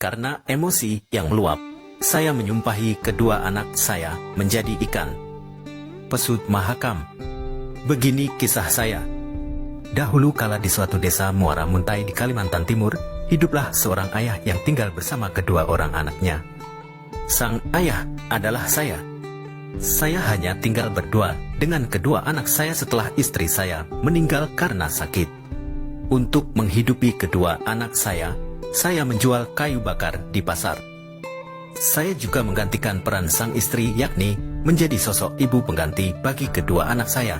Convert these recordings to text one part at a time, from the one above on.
karena emosi yang meluap, saya menyumpahi kedua anak saya menjadi ikan. Pesut Mahakam. Begini kisah saya. Dahulu kala di suatu desa Muara Muntai di Kalimantan Timur, hiduplah seorang ayah yang tinggal bersama kedua orang anaknya. Sang ayah adalah saya. Saya hanya tinggal berdua dengan kedua anak saya setelah istri saya meninggal karena sakit. Untuk menghidupi kedua anak saya menjual kayu bakar di pasar. Saya juga menggantikan peran sang istri, yakni menjadi sosok ibu pengganti bagi kedua anak saya.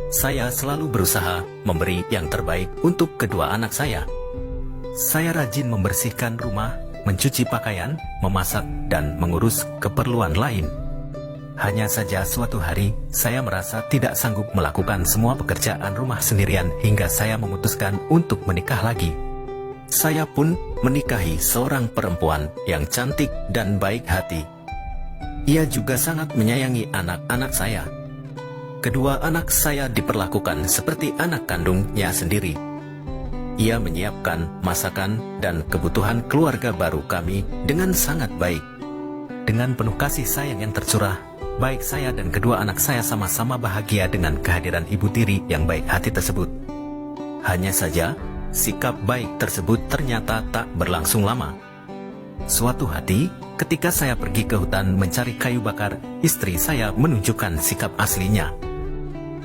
Saya selalu berusaha memberi yang terbaik untuk kedua anak saya. Saya rajin membersihkan rumah, mencuci pakaian, memasak, dan mengurus keperluan lain. Hanya saja suatu hari, saya merasa tidak sanggup melakukan semua pekerjaan rumah sendirian hingga saya memutuskan untuk menikah lagi. Saya pun menikahi seorang perempuan yang cantik dan baik hati. Ia juga sangat menyayangi anak-anak saya. Kedua anak saya diperlakukan seperti anak kandungnya sendiri. Ia menyiapkan masakan dan kebutuhan keluarga baru kami dengan sangat baik. Dengan penuh kasih sayang yang tercurah, baik saya dan kedua anak saya sama-sama bahagia dengan kehadiran ibu tiri yang baik hati tersebut. Hanya saja, sikap baik tersebut ternyata tak berlangsung lama. Suatu hari, ketika saya pergi ke hutan mencari kayu bakar, istri saya menunjukkan sikap aslinya.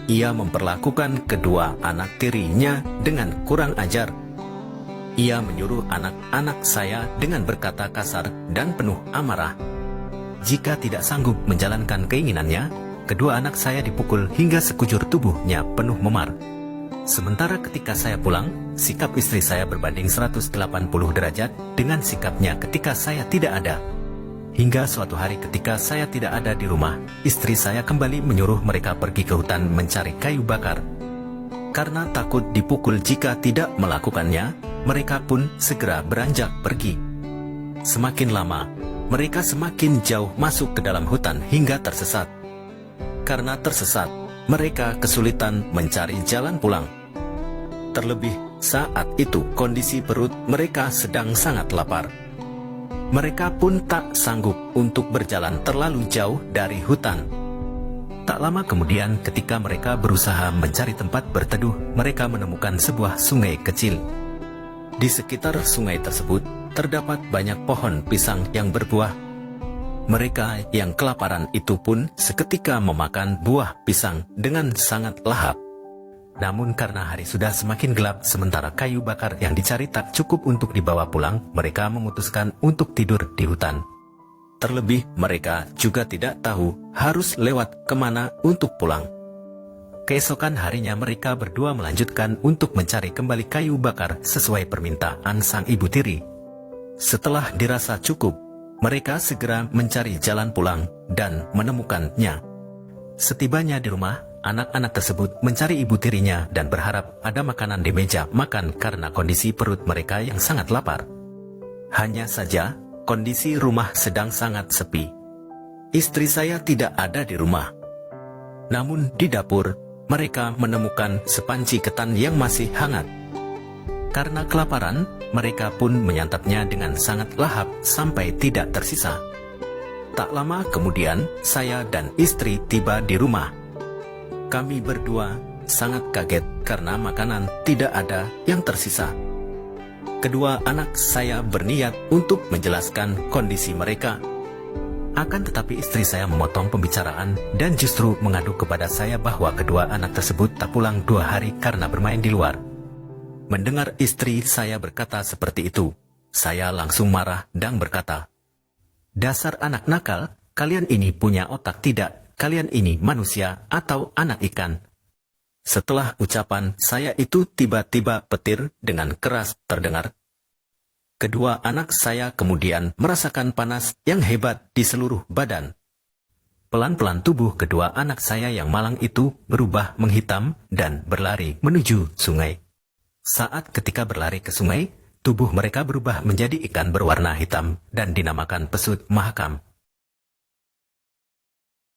Ia memperlakukan kedua anak tirinya dengan kurang ajar. Ia menyuruh anak-anak saya dengan berkata kasar dan penuh amarah. Jika tidak sanggup menjalankan keinginannya, kedua anak saya dipukul hingga sekujur tubuhnya penuh memar. Sementara ketika saya pulang, sikap istri saya berbanding 180 derajat dengan sikapnya ketika saya tidak ada. Hingga suatu hari ketika saya tidak ada di rumah, istri saya kembali menyuruh mereka pergi ke hutan mencari kayu bakar. Karena takut dipukul jika tidak melakukannya, mereka pun segera beranjak pergi. Semakin lama, mereka semakin jauh masuk ke dalam hutan hingga tersesat. Karena tersesat, mereka kesulitan mencari jalan pulang. Terlebih saat itu kondisi perut mereka sedang sangat lapar. Mereka pun tak sanggup untuk berjalan terlalu jauh dari hutan. Tak lama kemudian ketika mereka berusaha mencari tempat berteduh, mereka menemukan sebuah sungai kecil. Di sekitar sungai tersebut terdapat banyak pohon pisang yang berbuah. Mereka yang kelaparan itu pun seketika memakan buah pisang dengan sangat lahap. Namun karena hari sudah semakin gelap sementara kayu bakar yang dicari tak cukup untuk dibawa pulang, mereka memutuskan untuk tidur di hutan. Terlebih mereka juga tidak tahu harus lewat kemana untuk pulang. Keesokan harinya mereka berdua melanjutkan untuk mencari kembali kayu bakar sesuai permintaan sang ibu tiri. Setelah dirasa cukup, mereka segera mencari jalan pulang dan menemukannya. Setibanya di rumah, anak-anak tersebut mencari ibu tirinya dan berharap ada makanan di meja makan karena kondisi perut mereka yang sangat lapar. Hanya saja, kondisi rumah sedang sangat sepi. Istri saya tidak ada di rumah. Namun di dapur, mereka menemukan sepanci ketan yang masih hangat. Karena kelaparan, mereka pun menyantapnya dengan sangat lahap sampai tidak tersisa. Tak lama kemudian, saya dan istri tiba di rumah. Kami berdua sangat kaget karena makanan tidak ada yang tersisa. Kedua anak saya berniat untuk menjelaskan kondisi mereka. Akan tetapi istri saya memotong pembicaraan dan justru mengadu kepada saya bahwa kedua anak tersebut tak pulang 2 hari karena bermain di luar. Mendengar istri saya berkata seperti itu, saya langsung marah dan berkata, "Dasar anak nakal, kalian ini punya otak tidak? Kalian ini manusia atau anak ikan?" Setelah ucapan saya itu tiba-tiba petir dengan keras terdengar. Kedua anak saya kemudian merasakan panas yang hebat di seluruh badan. Pelan-pelan tubuh kedua anak saya yang malang itu berubah menghitam dan berlari menuju sungai. Saat ketika berlari ke sungai, tubuh mereka berubah menjadi ikan berwarna hitam dan dinamakan Pesut Mahakam.